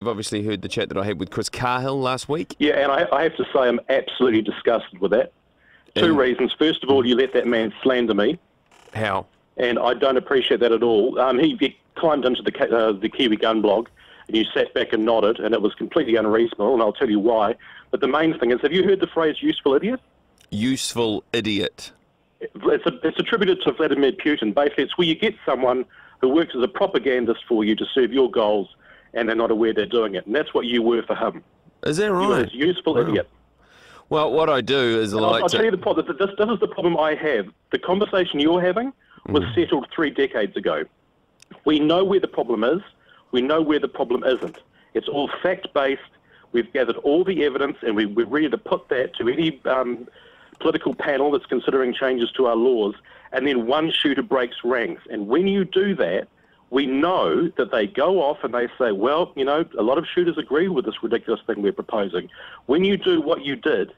You've obviously heard the chat that I had with Chris Cahill last week. Yeah, and I have to say I'm absolutely disgusted with that. Two reasons. First of all, you let that man slander me. How? And I don't appreciate that at all. He climbed into the Kiwi Gun Blog, and you sat back and nodded, and it was completely unreasonable, and I'll tell you why. But the main thing is, have you heard the phrase useful idiot? Useful idiot. It's attributed to Vladimir Putin. Basically, it's where you get someone who works as a propagandist for you to serve your goals, and they're not aware they're doing it. And that's what you were for him. Is that right? You were this useful idiot. Well, what I do is I'll tell you the problem. This is the problem I have. The conversation you're having was settled 3 decades ago. We know where the problem is. We know where the problem isn't. It's all fact-based. We've gathered all the evidence, and we're ready to put that to any political panel that's considering changes to our laws, and then one shooter breaks ranks. And when you do that, we know that they go off and they say, well, you know, a lot of shooters agree with this ridiculous thing we're proposing. When you do what you did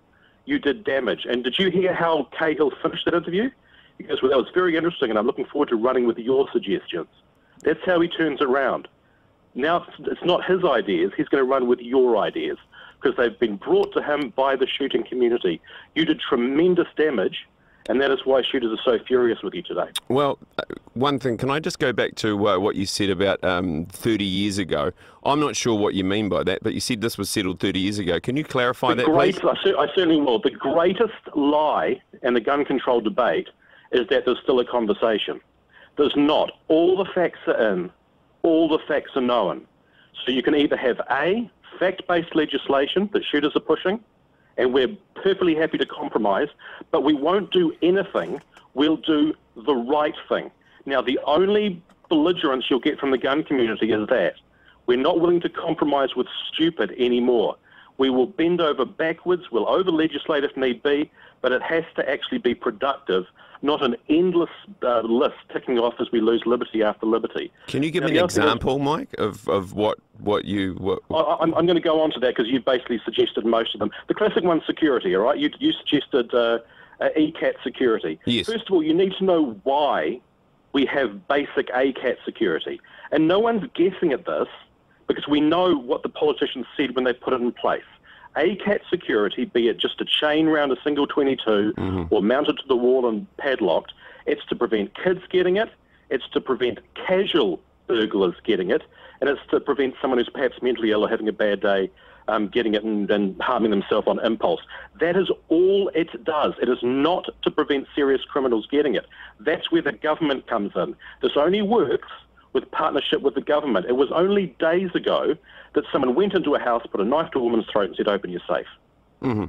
damage. And did you hear how Cahill finished that interview? He goes, well, that was very interesting, and I'm looking forward to running with your suggestions. That's how he turns around. Now it's not his ideas. He's going to run with your ideas because they've been brought to him by the shooting community. You did tremendous damage, and that is why shooters are so furious with you today. Well, one thing, can I just go back to what you said about 30 years ago? I'm not sure what you mean by that, but you said this was settled 30 years ago. Can you clarify that, please? I certainly will. The greatest lie in the gun control debate is that there's still a conversation. There's not. All the facts are in. All the facts are known. So you can either have A, fact-based legislation that shooters are pushing, and we're perfectly happy to compromise, but we won't do anything. We'll do the right thing. Now, the only belligerence you'll get from the gun community is that we're not willing to compromise with stupid anymore. We will bend over backwards, we'll over-legislate if need be, but it has to actually be productive, not an endless list ticking off as we lose liberty after liberty. Can you give me an example, Mike, of what you... I'm going to go on to that because you've basically suggested most of them. The classic one's security, all right? You suggested ECAT security. Yes. First of all, you need to know why we have basic ACAT security. And no one's guessing at this because we know what the politicians said when they put it in place. ACAT security, be it just a chain round a single 22 or mounted to the wall and padlocked, it's to prevent kids getting it, it's to prevent casual burglars getting it, and it's to prevent someone who's perhaps mentally ill or having a bad day getting it and harming themselves on impulse. That is all it does. It is not to prevent serious criminals getting it. That's where the government comes in. This only works with partnership with the government. It was only days ago that someone went into a house, put a knife to a woman's throat and said, open your safe.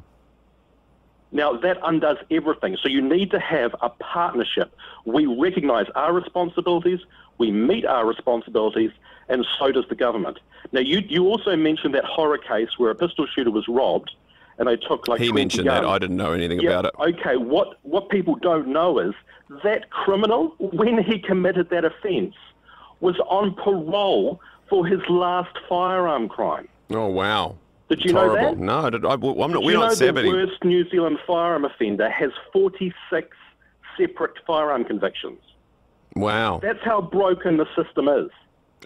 Now, that undoes everything. So you need to have a partnership. We recognise our responsibilities, we meet our responsibilities, and so does the government. Now, you also mentioned that horror case where a pistol shooter was robbed, and they took like 20 guns. He mentioned that. I didn't know anything about it. Okay, what people don't know is that criminal, when he committed that offence, was on parole for his last firearm crime. Oh, wow. Did you know that? No, we're not the worst New Zealand firearm offender has 46 separate firearm convictions. Wow. That's how broken the system is.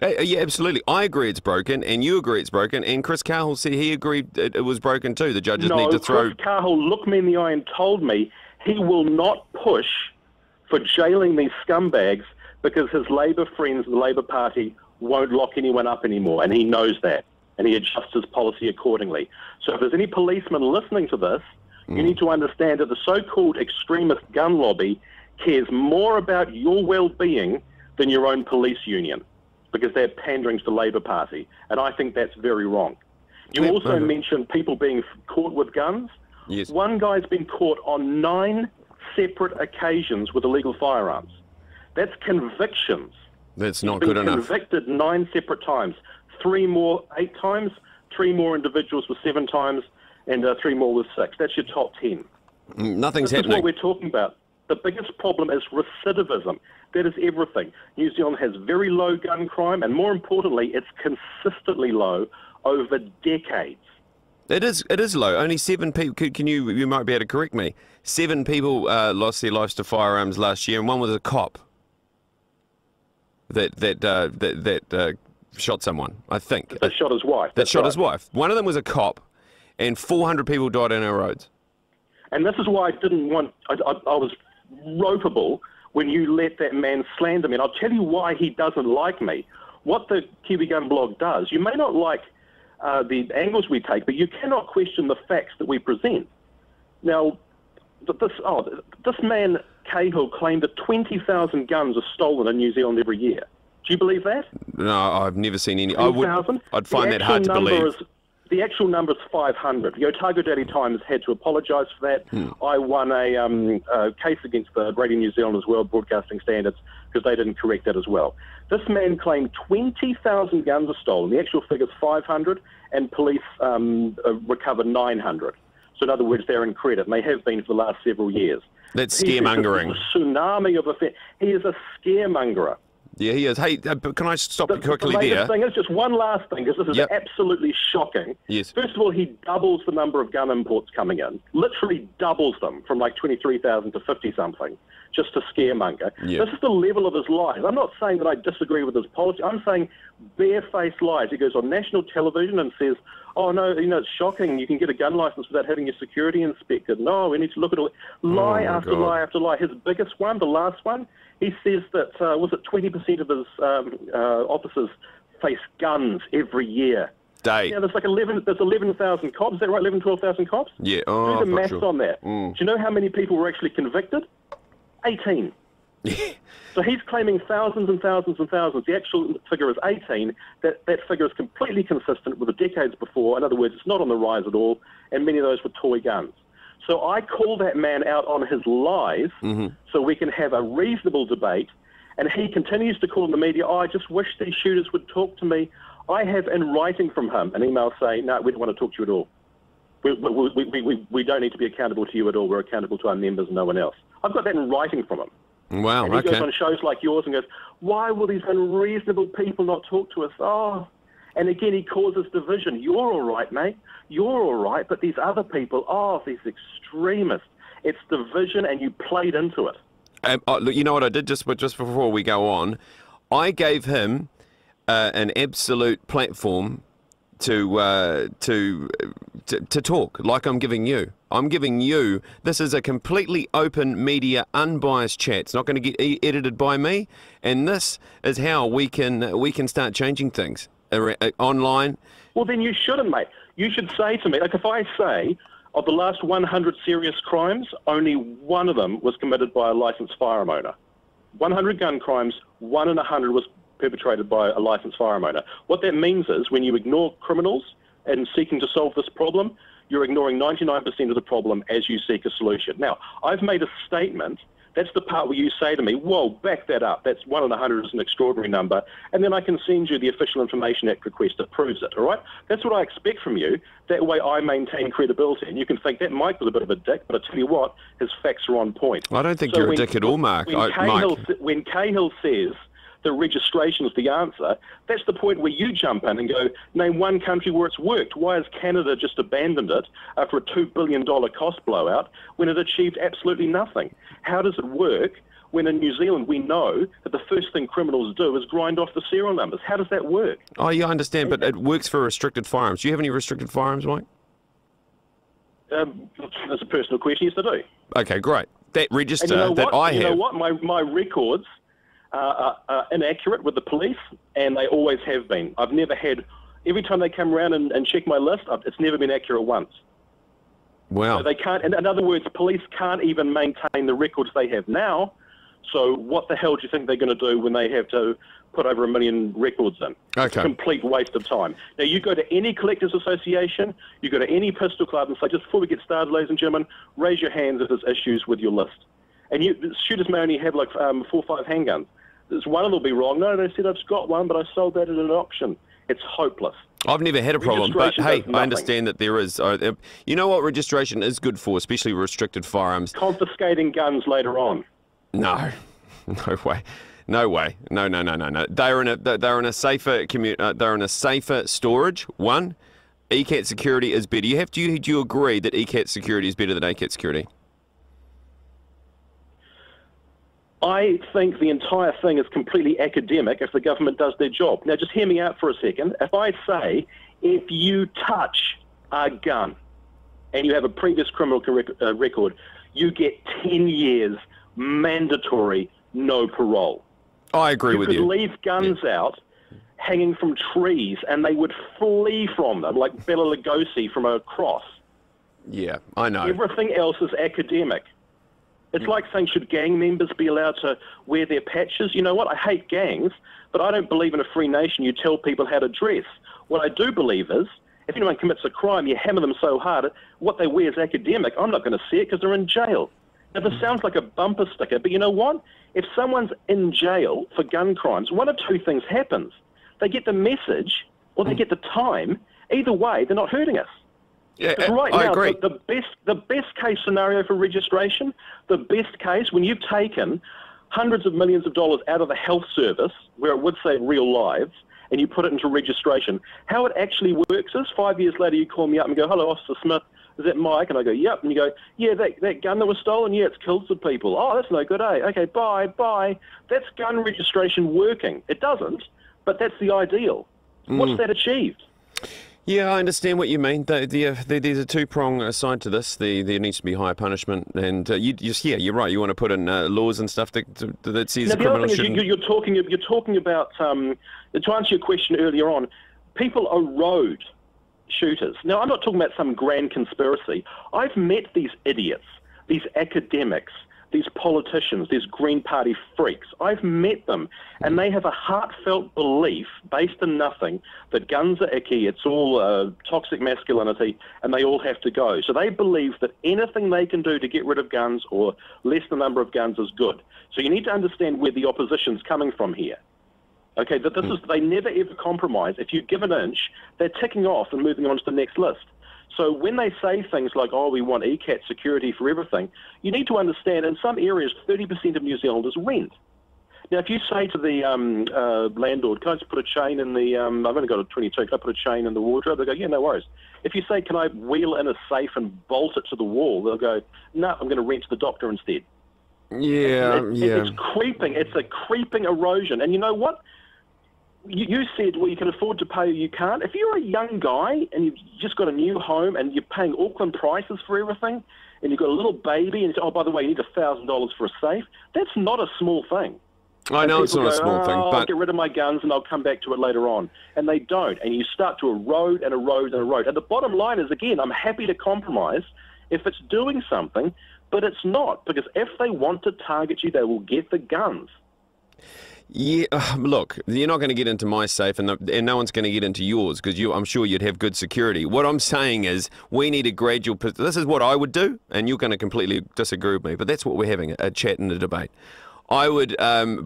Yeah, absolutely. I agree it's broken, and you agree it's broken, and Chris Cahill said he agreed it was broken too. The judges need to throw... Chris Cahill looked me in the eye and told me he will not push for jailing these scumbags because his Labour friends, the Labour Party, won't lock anyone up anymore, and he knows that, and he adjusts his policy accordingly. So if there's any policemen listening to this, you need to understand that the so-called extremist gun lobby cares more about your well-being than your own police union, because they're pandering to the Labour Party, and I think that's very wrong. You also mentioned people being caught with guns. Yes. One guy's been caught on 9 separate occasions with illegal firearms. That's convictions. That's not good enough. Convicted 9 separate times. 3 more 8 times, 3 more individuals with 7 times, and 3 more with 6. That's your top 10. Nothing's happening. This is what we're talking about. The biggest problem is recidivism. That is everything. New Zealand has very low gun crime, and more importantly, it's consistently low over decades. It is low. Only 7 people. You might be able to correct me. 7 people lost their lives to firearms last year, and one was a cop. That shot someone, I think. That shot his wife. That shot his wife. One of them was a cop, and 400 people died on our roads. And this is why I didn't want... I was ropeable when you let that man slander me. And I'll tell you why he doesn't like me. What the Kiwi Gun Blog does, you may not like the angles we take, but you cannot question the facts that we present. Now, this man, Cahill, claimed that 20,000 guns are stolen in New Zealand every year. Do you believe that? No, I've never seen any. 20,000? I'd find that hard to believe. The actual number is 500. The Otago Daily Times had to apologise for that. I won a case against the Radio New Zealand as well, Broadcasting Standards, because they didn't correct that as well. This man claimed 20,000 guns are stolen. The actual figure is 500, and police recovered 900. So in other words, they're in credit, and they have been for the last several years. That's scaremongering. A tsunami of offence. He is a scaremongerer. Yeah, he is. Hey, can I stop you quickly there? The there? thing is, just one last thing, because this is absolutely shocking. Yes. First of all, he doubles the number of gun imports coming in. Literally doubles them from like 23,000 to 50-something, just to scaremonger. Yep. This is the level of his lies. I'm not saying that I disagree with his policy. I'm saying barefaced lies. He goes on national television and says, oh, no, it's shocking. You can get a gun license without having your security inspected. No, we need to look at all. Lie after lie after lie. His biggest one, the last one, he says that, 20% of his officers face guns every year. Day. Yeah, there's 11,000 cops. Is that right, 12,000 cops? Yeah. Do the maths on that. Do you know how many people were actually convicted? 18. So he's claiming thousands and thousands and thousands. The actual figure is 18. That figure is completely consistent with the decades before. In other words, it's not on the rise at all, and many of those were toy guns. So I call that man out on his lies so we can have a reasonable debate, and he continues to call in the media, oh, I just wish these shooters would talk to me. I have in writing from him an email saying, no, we don't want to talk to you at all. We don't need to be accountable to you at all. We're accountable to our members and no one else. I've got that in writing from him. Wow, and he goes on shows like yours and goes, why will these unreasonable people not talk to us? Oh, and again, he causes division. You're all right, mate. You're all right, but these other people, these extremists. It's division, and you played into it. Look, you know what I did just before we go on? I gave him an absolute platform to talk, like I'm giving you. I'm giving you. This is a completely open media, unbiased chat. It's not going to get edited by me, and this is how we can start changing things online. Well, then you shouldn't, mate. You should say to me, like if I say, of the last 100 serious crimes, only one of them was committed by a licensed firearm owner. 100 gun crimes, 1 in 100 was perpetrated by a licensed firearm owner. What that means is when you ignore criminals and seeking to solve this problem, you're ignoring 99% of the problem as you seek a solution. Now, I've made a statement. That's the part where you say to me, whoa, back that up. That's 1 in 100 is an extraordinary number. And then I can send you the Official Information Act request that proves it, all right? That's what I expect from you. That way I maintain credibility. And you can think that Mike was a bit of a dick, but I tell you what, his facts are on point. I don't think you're a dick at all, Mark. When Cahill says the registration is the answer, that's the point where you jump in and go, name one country where it's worked. Why has Canada just abandoned it after a $2 billion cost blowout when it achieved absolutely nothing? How does it work when in New Zealand we know that the first thing criminals do is grind off the serial numbers? How does that work? Oh, yeah, I understand, but it works for restricted firearms. Do you have any restricted firearms, Mike? That's a personal question. Yes, I do. Okay, great. That register that I have... You know what? My records are inaccurate with the police, and they always have been. I've never had... Every time they come around and check my list, it's never been accurate once. Wow. So they can't... In other words, police can't even maintain the records they have now. So what the hell do you think they're going to do when they have to put over 1 million records in? Okay. It's a complete waste of time. Now, you go to any collectors association, you go to any pistol club and say, just before we get started, ladies and gentlemen, raise your hands if there's issues with your list. And shooters may only have like 4 or 5 handguns. There's one of them will be wrong. No, they said I've got one, but I sold that at an auction. It's hopeless. I've never had a problem, but hey, I understand that there is... you know what registration is good for, especially restricted firearms? Confiscating guns later on. No, no way, no way, no. They're in a safer they're in a safer storage. One, ECAT security is better. Do you agree that ECAT security is better than ACAT security? I think the entire thing is completely academic if the government does their job. Now, just hear me out for a second. If I say, if you touch a gun and you have a previous criminal record, you get 10 years mandatory, no parole. I agree with you. You could leave guns out hanging from trees and they would flee from them like Bela Lugosi from a cross. Yeah, I know. Everything else is academic. It's like saying, should gang members be allowed to wear their patches? You know what? I hate gangs, but I don't believe in a free nation you tell people how to dress. What I do believe is, if anyone commits a crime, you hammer them so hard, what they wear is academic. I'm not going to see it because they're in jail. Now, this sounds like a bumper sticker, but you know what? If someone's in jail for gun crimes, one of two things happens. They get the message or they get the time. Either way, they're not hurting us. Yeah, right I now, agree. the best case scenario for registration, the best case, when you've taken hundreds of millions of dollars out of the health service, where it would save real lives, and you put it into registration, how it actually works is 5 years later you call me up and go, hello, Officer Smith, is that Mike? And I go, yep. And you go, yeah, that gun that was stolen, yeah, it's killed some people. Oh, that's no good, eh? Okay, bye. That's gun registration working. It doesn't, but that's the ideal. What's that achieved? Yeah, I understand what you mean. There's a two-prong side to this. There needs to be higher punishment, and you're right. You want to put in laws and stuff that says now, criminals shouldn't. You're talking about to answer your question earlier on. People erode shooters. Now, I'm not talking about some grand conspiracy. I've met these idiots, these academics, these politicians, these Green Party freaks. I've met them, and they have a heartfelt belief, based in nothing, that guns are icky, it's all toxic masculinity, and they all have to go. So they believe that anything they can do to get rid of guns or lessen the number of guns is good. So you need to understand where the opposition's coming from here. Okay, that this is, they never ever compromise. If you give an inch, they're ticking off and moving on to the next list. So when they say things like, oh, we want ECAT security for everything, you need to understand in some areas 30% of New Zealanders rent. Now, if you say to the landlord, can I just put a chain in the, I've only got a 22, can I put a chain in the wardrobe? They'll go, yeah, no worries. If you say, can I wheel in a safe and bolt it to the wall? They'll go, no, I'm going to rent to the doctor instead. It's creeping. It's a creeping erosion. And you know what? You said, well, you can afford to pay or you can't. If you're a young guy and you've just got a new home and you're paying Auckland prices for everything and you've got a little baby and you say, oh, by the way, you need $1,000 for a safe, that's not a small thing. I know it's not a small thing, but I'll get rid of my guns and I'll come back to it later on. And they don't. And you start to erode and erode and erode. And the bottom line is, again, I'm happy to compromise if it's doing something, but it's not. Because if they want to target you, they will get the guns. Yeah, look, you're not going to get into my safe, and no one's going to get into yours, because I'm sure you'd have good security. What I'm saying is we need a gradual. This is what I would do, and you're going to completely disagree with me, but that's what we're having, a chat and a debate. I would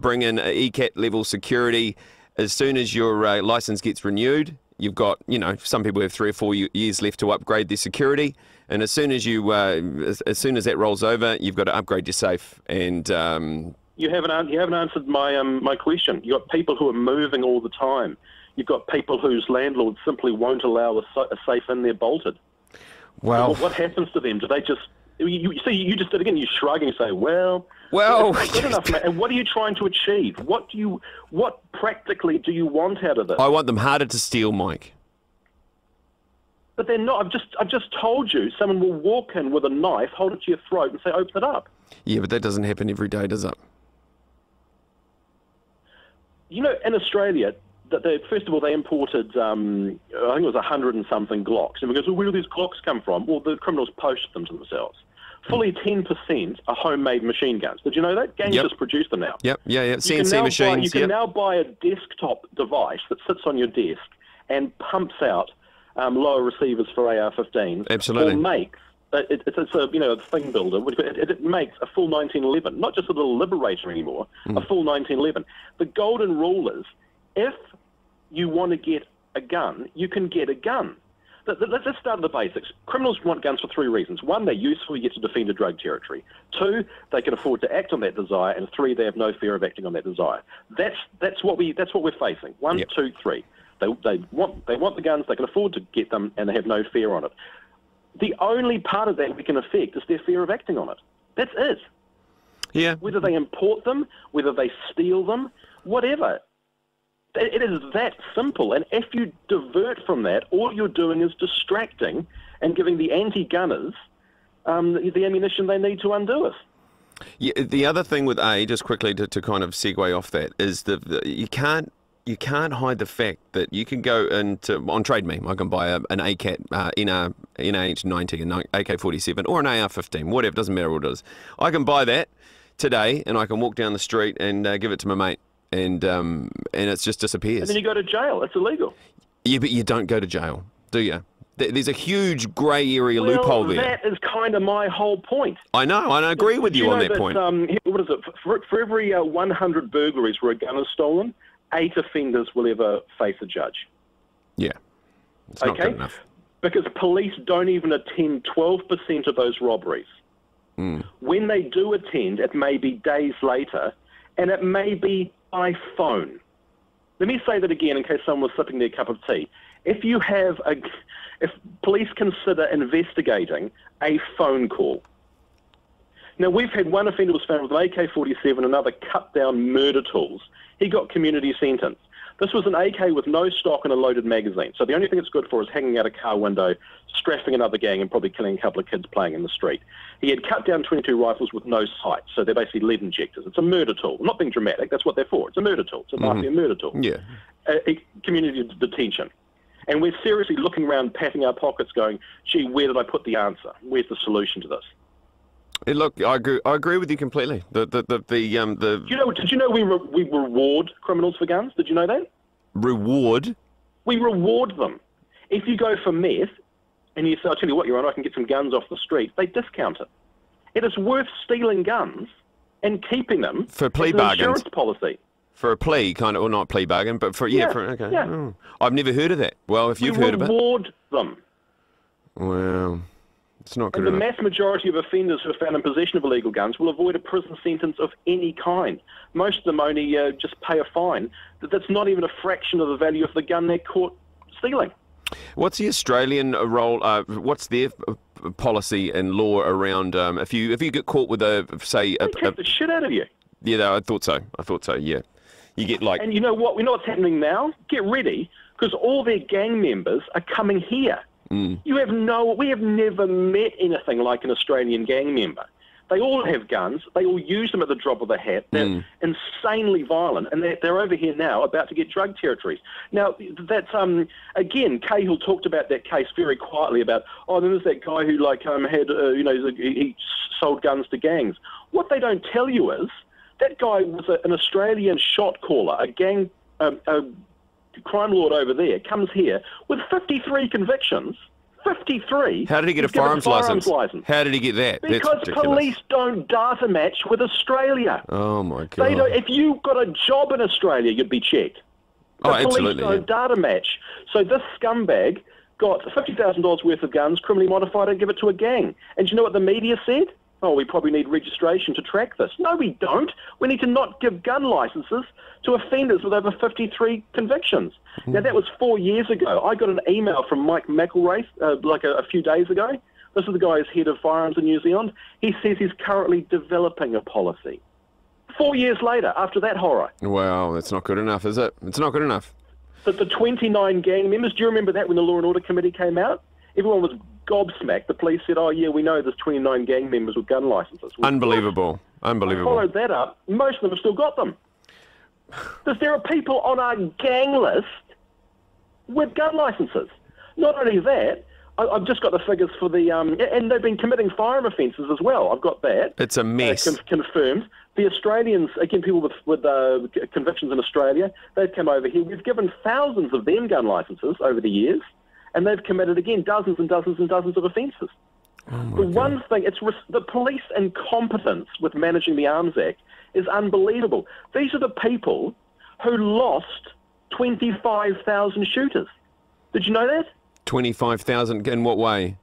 bring in ECAT level security as soon as your license gets renewed. You've got, some people have 3 or 4 years left to upgrade their security, and as soon as as soon as that rolls over, you've got to upgrade your safe. And You haven't answered my question. You've got people who are moving all the time. You've got people whose landlords simply won't allow a safe in there bolted. Well, what happens to them? Do they just... You just did again. You shrug and you say, well, it's good enough, mate. And what are you trying to achieve? What practically do you want out of this? I want them harder to steal, Mike. But they're not. I've just told you someone will walk in with a knife, hold it to your throat and say, open it up. Yeah, but that doesn't happen every day, does it? In Australia, first of all, they imported, I think it was 100 and something Glocks. And we go, so where do these Glocks come from? Well, the criminals posted them to themselves. Fully 10% are homemade machine guns. Did you know that? Gangs just produce them now. Yep, CNC machines. You can now buy a desktop device that sits on your desk and pumps out lower receivers for AR-15s. Absolutely. Or makes, it's a thing builder. It makes a full 1911, not just a little Liberator anymore, a full 1911. The golden rule is, if you want to get a gun, you can get a gun. Let's start at the basics. Criminals want guns for 3 reasons. 1, they're useful, you get to defend a drug territory. 2, they can afford to act on that desire. And 3, they have no fear of acting on that desire. That's what we're facing. 1, 2, 3. They want the guns, they can afford to get them, and they have no fear on it. The only part of that we can affect is their fear of acting on it. That's it. Yeah. Whether they import them, whether they steal them, whatever. It is that simple. And if you divert from that, all you're doing is distracting and giving the anti-gunners the ammunition they need to undo us. Yeah, the other thing with just quickly to kind of segue off that, is you can't hide the fact that you can go on Trade Me. I can buy an ACAT NH90, an AK-47, or an AR-15, whatever, doesn't matter what it is. I can buy that today, and I can walk down the street and give it to my mate, and it just disappears. And then you go to jail. It's illegal. Yeah, but you don't go to jail, do you? There's a huge grey area loophole there. That is kind of my whole point. I know, and I agree with you on that point. What is it? For every 100 burglaries where a gun is stolen, 8 offenders will ever face a judge. Yeah, it's not good enough. Because police don't even attend 12% of those robberies. When they do attend, it may be days later, and it may be by phone. Let me say that again in case someone was sipping their cup of tea. If police consider investigating a phone call. Now, we've had one offender was found with an AK-47 and other cut-down murder tools. He got community sentence. This was an AK with no stock and a loaded magazine. So the only thing it's good for is hanging out a car window, strafing another gang, and probably killing a couple of kids playing in the street. He had cut down 22 rifles with no sights, so they're basically lead injectors. It's a murder tool. I'm not being dramatic, that's what they're for. It's a murder tool. It's a mafia murder tool. Yeah. Community detention. And we're seriously looking around, patting our pockets, going, gee, where did I put the answer? Where's the solution to this? Hey, look, I agree with you completely. Did you know we reward criminals for guns? Did you know that? Reward? We reward them. If you go for meth and you say, I'll tell you what, Your Honour, I can get some guns off the street, they discount it. It is worth stealing guns and keeping them for plea as an bargains. Insurance policy. For a plea, kind of, or not plea bargain, but okay. Yeah. Oh, I've never heard of that. Well, if you've heard of it. We reward them. Well, it's not good And the enough. mass majority of offenders who are found in possession of illegal guns will avoid a prison sentence of any kind. Most of them only just pay a fine. That's not even a fraction of the value of the gun they're caught stealing. What's the Australian role? What's their policy and law around if you get caught with They kick the shit out of you. Yeah, I thought so. Yeah, you get like. And you know what? We know what's happening now. Get ready, because all their gang members are coming here. We have never met anything like an Australian gang member. They all have guns. They all use them at the drop of a hat. They're insanely violent, and they're over here now about to get drug territories. Now, that's again, Cahill talked about that case very quietly about, there's that guy who he sold guns to gangs. What they don't tell you is that guy was an Australian shot caller, a gang crime lord over there, comes here with 53 convictions. 53. How did he get a firearms license? How did he get that? Because police don't data match with Australia. Oh my God! If you got a job in Australia, you'd be checked. The police don't data match. So this scumbag got $50,000 worth of guns, criminally modified, and give it to a gang. And do you know what the media said? Oh, we probably need registration to track this. No, we don't. We need to not give gun licenses to offenders with over 53 convictions. Now, that was 4 years ago. I got an email from Mike McElraith a few days ago. This is the guy who's head of firearms in New Zealand. He says he's currently developing a policy. 4 years later, after that horror. Wow, that's not good enough, is it? It's not good enough. But the 29 gang members, do you remember that when the Law and Order Committee came out? Everyone was gobsmacked. The police said, oh, yeah, we know there's 29 gang members with gun licenses. Unbelievable. Unbelievable. I followed that up. Most of them have still got them. Because there are people on our gang list with gun licenses. Not only that, I've just got the figures for the... and they've been committing firearm offences as well. I've got that. It's a mess. Confirmed. The Australians, again, people with convictions in Australia, they've come over here. We've given thousands of them gun licenses over the years, and they've committed, again, dozens and dozens and dozens of offences. The one thing, the police incompetence with managing the Arms Act is unbelievable. These are the people who lost 25,000 shooters. Did you know that? 25,000 in what way?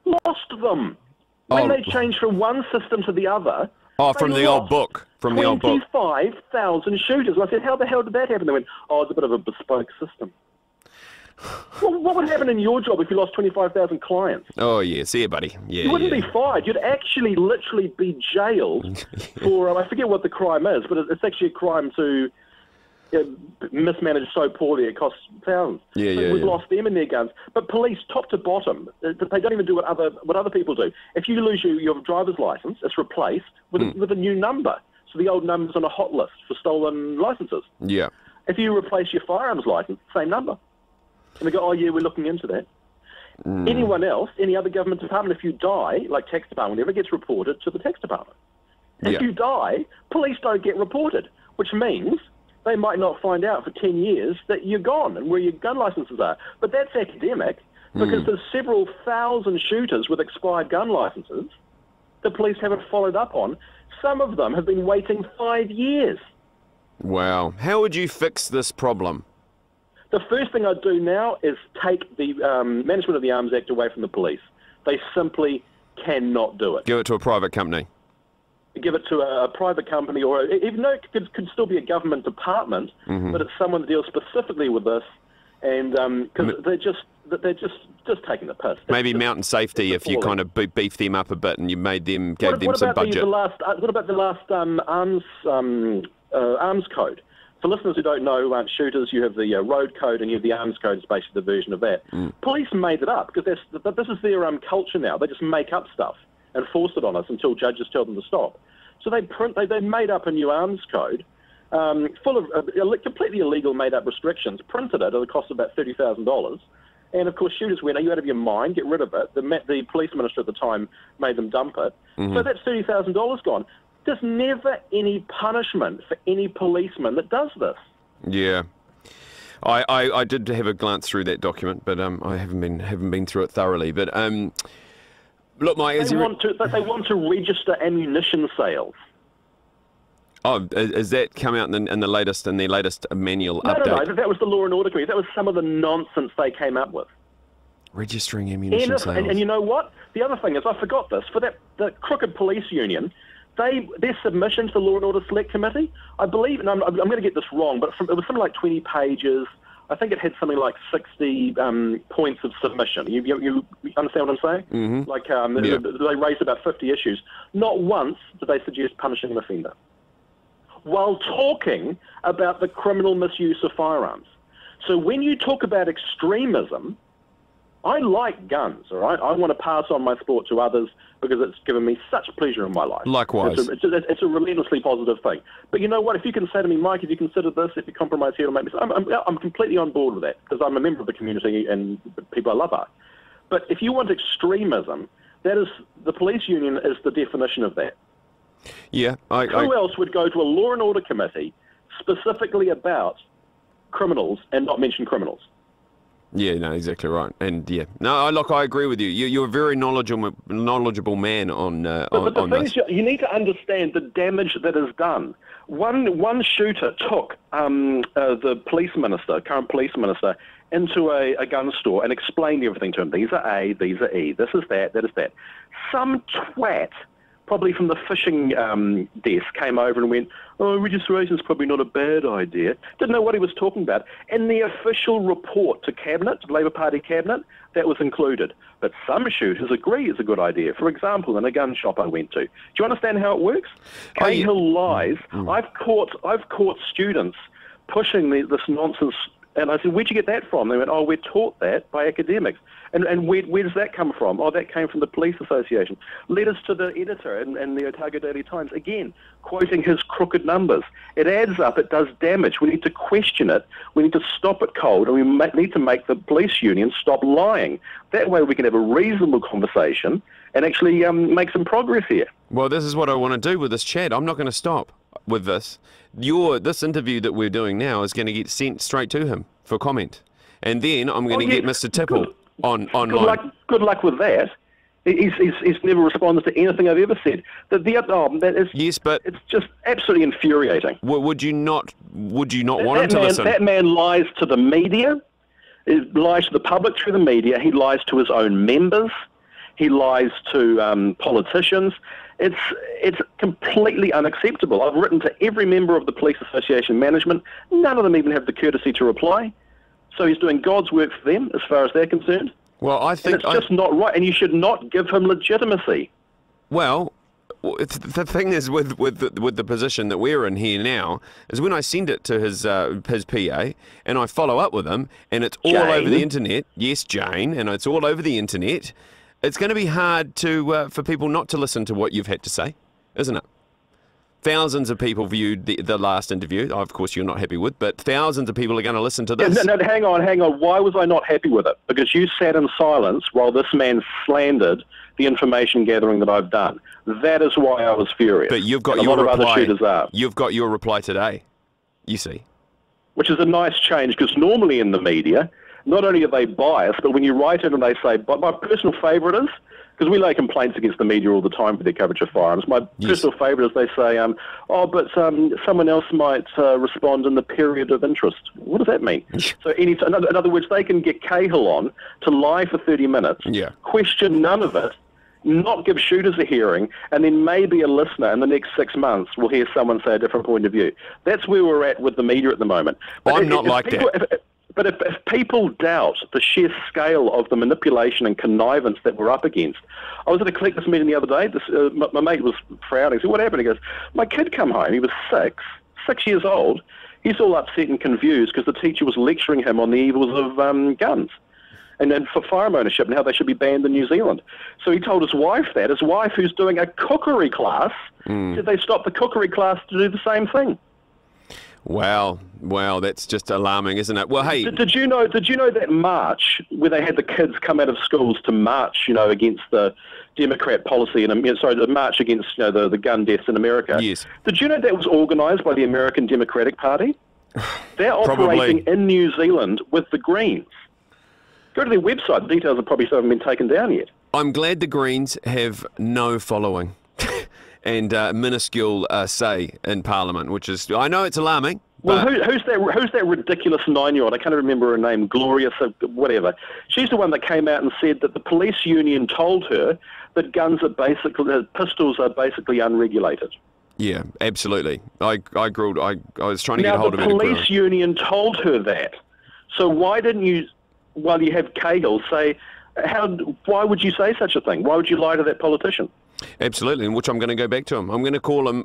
Lost them. When they changed from one system to the other. Oh, from the old book. From the old book. 25,000 shooters. And I said, how the hell did that happen? They went, it's a bit of a bespoke system. Well, what would happen in your job if you lost 25,000 clients? Oh, yeah. See you, buddy. Yeah, You wouldn't yeah. be fired. You'd actually literally be jailed for, I forget what the crime is, but it's actually a crime to mismanage so poorly it costs thousands. Yeah, So yeah, we've yeah. lost them and their guns. But police, top to bottom, they don't even do what other people do. If you lose your driver's license, it's replaced with a new number. So the old number's on a hot list for stolen licenses. Yeah. If you replace your firearms license, same number. And they go, oh, yeah, we're looking into that. Anyone else, any other government department, if you die, like tax department, never gets reported to the tax department. If Yeah. you die, police don't get reported, which means they might not find out for 10 years that you're gone and where your gun licenses are. But that's academic because there's several thousand shooters with expired gun licenses the police haven't followed up on. Some of them have been waiting 5 years. Wow. How would you fix this problem? The first thing I'd do now is take the management of the Arms Act away from the police. They simply cannot do it. Give it to a private company. Give it to a private company, or even though it could still be a government department, but it's someone that deals specifically with this, and because they're just taking the piss. Maybe Mountain Safety, if you kind of beef them up a bit and you gave them some about budget. what about the last arms code? For listeners who don't know, shooters, you have the road code and you have the arms code. It's basically the version of that. Police made it up because this is their culture now. They just make up stuff and force it on us until judges tell them to stop. So they made up a new arms code full of completely illegal made-up restrictions, printed it at a cost of about $30,000. And, of course, shooters went, are you out of your mind? Get rid of it. The police minister at the time made them dump it. So that's $30,000 gone. There's never any punishment for any policeman that does this. Yeah. I did have a glance through that document, but I haven't been through it thoroughly. But look, Mike, they want to register ammunition sales. Oh, is that come out in the latest manual update? No. That was the Law and Order Committee. That was some of the nonsense they came up with. Registering ammunition sales. And you know what? The other thing is, I forgot this. For the crooked police union, their submission to the Law and Order Select Committee, I believe, and I'm going to get this wrong, but it was something like 20 pages. I think it had something like 60 points of submission. You understand what I'm saying? Like they raised about 50 issues. Not once did they suggest punishing an offender, while talking about the criminal misuse of firearms. So when you talk about extremism, I like guns, all right? I want to pass on my sport to others because it's given me such pleasure in my life. Likewise. It's a relentlessly positive thing. But you know what? If you can say to me, Mike, if you consider this, if you compromise here, it'll make me... I'm completely on board with that because I'm a member of the community and people I love art. But if you want extremism, that is the police union is the definition of that. Yeah. Who else would go to a Law and Order Committee specifically about criminals and not mention criminals? Yeah, no, exactly right. And yeah, no, look, I agree with you. You're a very knowledgeable man on But the thing is, you need to understand the damage that is done. One shooter took the police minister, current police minister, into a gun store and explained everything to him. These are A, these are E, this is that is that. Some twat, probably from the fishing desk, came over and went, oh, registration's probably not a bad idea. Didn't know what he was talking about. In the official report to Cabinet, to Labour Party Cabinet, that was included. But some shooters agree it's a good idea. For example, in a gun shop I went to. Do you understand how it works? Cahill lies. I've caught students pushing this nonsense. And I said, where'd you get that from? They went, oh, we're taught that by academics. And where does that come from? Oh, that came from the Police Association. Letters to the editor in the Otago Daily Times, again, quoting his crooked numbers. It adds up. It does damage. We need to question it. We need to stop it cold. And we need to make the police union stop lying. That way we can have a reasonable conversation and actually make some progress here. Well, this is what I want to do with this chat. I'm not going to stop with this. This interview that we're doing now is going to get sent straight to him for comment. And then I'm going to get Mr. Tipple online. Good luck with that. He's never responded to anything I've ever said. Yes, but it's just absolutely infuriating. Would you not want him to listen? That man lies to the media. He lies to the public through the media. He lies to his own members. He lies to politicians. It's completely unacceptable. I've written to every member of the Police Association management. None of them even have the courtesy to reply. So he's doing God's work for them, as far as they're concerned. Well, I And think it's just not right, and you should not give him legitimacy. Well, the thing is with the position that we're in here now is when I send it to his PA and I follow up with him and it's all over the internet. Yes, Jane, and it's all over the internet. It's going to be hard to for people not to listen to what you've had to say, isn't it? Thousands of people viewed the last interview. Of course, you're not happy with, but thousands of people are going to listen to this. No, hang on. Why was I not happy with it? Because you sat in silence while this man slandered the information gathering that I've done. That is why I was furious. But you've got and your a lot reply. of other shooters are. You've got your reply today. You see, which is a nice change because normally in the media, not only are they biased, but when you write it and they say, "But my personal favourite is." Because we lay complaints against the media all the time for their coverage of firearms. My personal favourite is they say, but someone else might respond in the period of interest. What does that mean? So in other words, they can get Cahill on to lie for 30 minutes, question none of it, not give shooters a hearing, and then maybe a listener in the next 6 months will hear someone say a different point of view. That's where we're at with the media at the moment. But I'm not like that. But if people doubt the sheer scale of the manipulation and connivance that we're up against, I was at a collectors meeting the other day. My mate was frowning. I said, "What happened?" He goes, "My kid come home. He was 6 years old. He's all upset and confused because the teacher was lecturing him on the evils of guns and then for firearm ownership and how they should be banned in New Zealand. So he told his wife that. His wife, who's doing a cookery class, said they stopped the cookery class to do the same thing." Wow, that's just alarming, isn't it? Well, hey, did you know that march where they had the kids come out of schools to march, against the Democrat policy and the march against the gun deaths in America? Yes. Did you know that was organised by the American Democratic Party? They're operating in New Zealand with the Greens. Go to their website. The details have probably still haven't been taken down yet. I'm glad the Greens have no following. And minuscule say in Parliament, which is, I know it's alarming. Well, who's that ridiculous 9-year-old? I can't remember her name, Gloria, whatever. She's the one that came out and said that the police union told her that pistols are basically unregulated. Yeah, absolutely. I was trying to get hold of it. The police union told her that. So why didn't you, while you have Cahill, say, why would you say such a thing? Why would you lie to that politician? Absolutely, in which I'm going to go back to him. I'm going to call him.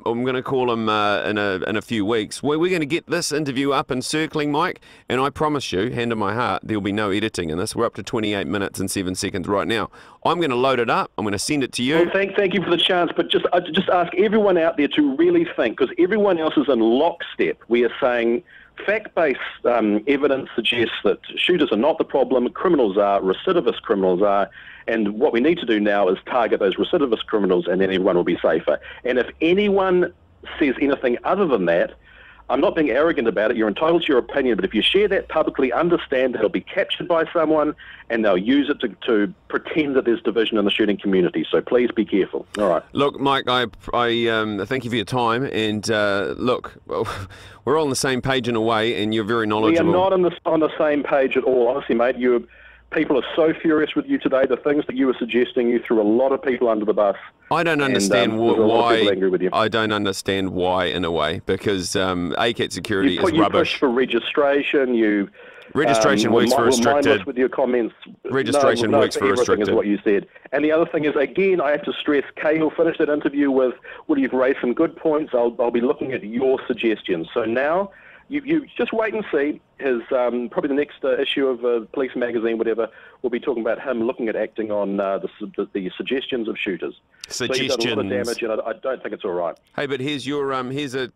In a few weeks. We're going to get this interview up and circling, Mike. And I promise you, hand on my heart, there'll be no editing in this. We're up to 28 minutes and 7 seconds right now. I'm going to load it up. I'm going to send it to you. Well, thank you for the chance. But just ask everyone out there to really think, because everyone else is in lockstep. We are saying fact-based evidence suggests that shooters are not the problem. Criminals are. Recidivist criminals are. And what we need to do now is target those recidivist criminals, and then everyone will be safer. And if anyone says anything other than that, I'm not being arrogant about it. You're entitled to your opinion, but if you share that publicly, understand that it'll be captured by someone, and they'll use it to pretend that there's division in the shooting community. So please be careful. All right. Look, Mike, I thank you for your time, and look, we're all on the same page in a way, and you're very knowledgeable. We are not on the same page at all, honestly, mate. People are so furious with you today. The things that you were suggesting, you threw a lot of people under the bus. I don't understand why. I don't understand why, in a way, because ACAT security is rubbish. You push for registration. Registration works for restricted. With your comments. Registration works for restricted. Is what you said. And the other thing is, again, I have to stress, Cahill finished that interview with, well, you've raised some good points. I'll be looking at your suggestions. So now, you just wait and see. His probably the next issue of Police Magazine, whatever, will be talking about him looking at acting on the suggestions of shooters. Suggestions. So he's done a lot of damage, and I don't think it's all right. Hey, but here's your here's a